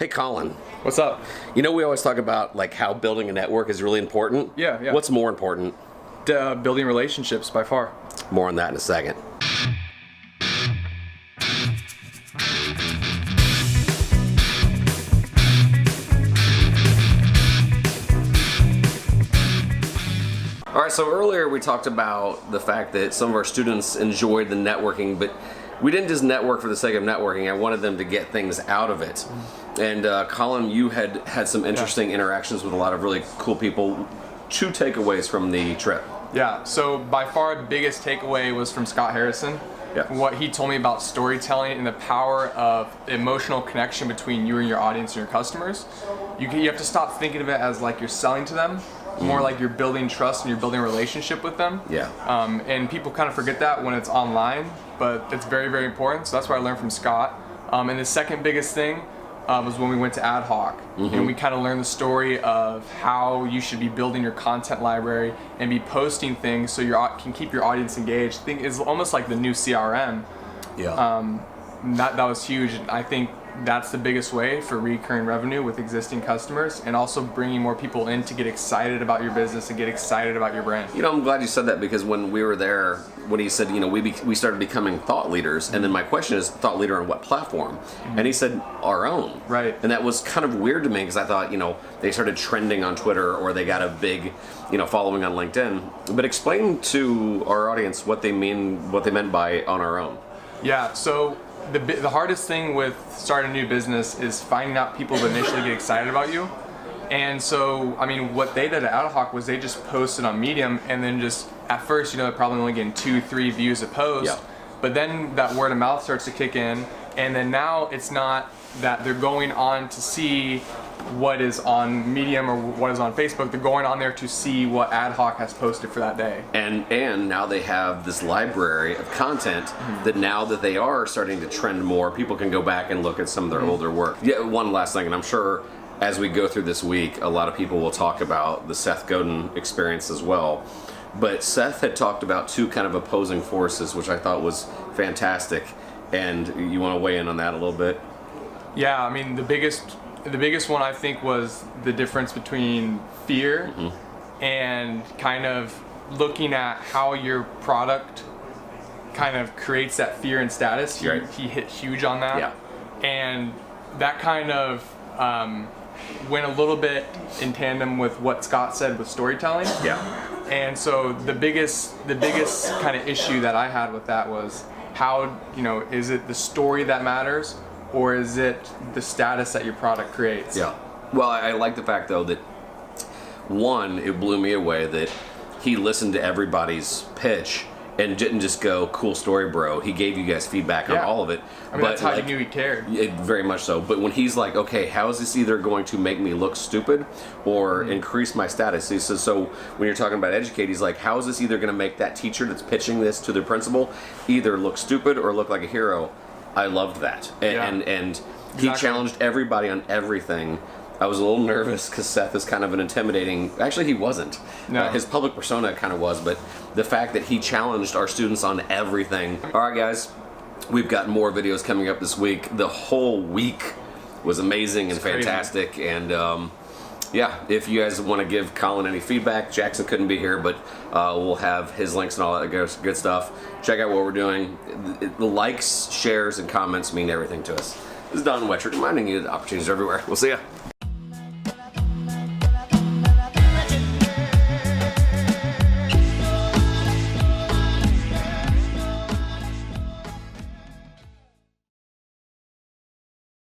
Hey, Colin. What's up? You know, we always talk about like how building a network is really important. Yeah. What's more important? Building relationships by far. More on that in a second. All right, so earlier we talked about the fact that some of our students enjoyed the networking, but we didn't just network for the sake of networking. I wanted them to get things out of it. And Colin, you had some interesting interactions with a lot of really cool people. 2 takeaways from the trip. Yeah, so by far the biggest takeaway was from Scott Harrison. Yeah. What he told me about storytelling and the power of emotional connection between you and your audience and your customers. You have to stop thinking of it as like you're selling to them, more like you're building trust and you're building a relationship with them. Yeah. And people kind of forget that when it's online, but it's very, very important. So that's what I learned from Scott. And the second biggest thing was when we went to Ad Hoc, and we kind of learned the story of how you should be building your content library and be posting things so you can keep your audience engaged. I think it's almost like the new CRM. Yeah. That was huge. I think that's the biggest way for recurring revenue with existing customers, and also bringing more people in to get excited about your business and get excited about your brand. You know, I'm glad you said that, because when we were there, when he said, you know, we started becoming thought leaders, and then my question is, thought leader on what platform? And he said, our own. Right. And that was kind of weird to me, because I thought, you know, they started trending on Twitter, or they got a big, you know, following on LinkedIn. But explain to our audience what they meant by on our own. Yeah, so the hardest thing with starting a new business is finding out people that initially get excited about you. And so, I mean, what they did at Ad Hoc was they just posted on Medium, and then just, at first, you know, they're probably only getting 2-3 views a post. Yeah. But then that word of mouth starts to kick in, and then now it's not that they're going on to see what is on Medium or what is on Facebook. They're going on there to see what Ad Hoc has posted for that day. And now they have this library of content that now that they are starting to trend more, people can go back and look at some of their older work. Yeah, one last thing, and I'm sure as we go through this week, a lot of people will talk about the Seth Godin experience as well. But Seth had talked about 2 kind of opposing forces, which I thought was fantastic. And you want to weigh in on that a little bit? Yeah, I mean, the biggest one I think was the difference between fear and kind of looking at how your product kind of creates that fear and status. He hit huge on that. Yeah. And that kind of went a little bit in tandem with what Scott said with storytelling. Yeah. And so the biggest kind of issue that I had with that was how, you know, is it the story that matters, or is it the status that your product creates? Yeah. Well, I like the fact, though, that, one, it blew me away that he listened to everybody's pitch and didn't just go, cool story, bro. He gave you guys feedback on all of it. I mean, that's how you knew he cared. Very much so. But when he's like, okay, how is this either going to make me look stupid or increase my status? He says, so when you're talking about educate, he's like, how is this either going to make that teacher that's pitching this to their principal either look stupid or look like a hero? I loved that. And he challenged everybody on everything. I was a little nervous because Seth is kind of an intimidating... Actually, he wasn't. No. His public persona kind of was, but the fact that he challenged our students on everything. All right, guys, we've got more videos coming up this week. The whole week was amazing and fantastic. Crazy. And yeah, if you guys want to give Colin any feedback, Jackson couldn't be here, but we'll have his links and all that good stuff. Check out what we're doing. The likes, shares, and comments mean everything to us. This is Don Wetcher reminding you that opportunities are everywhere. We'll see ya.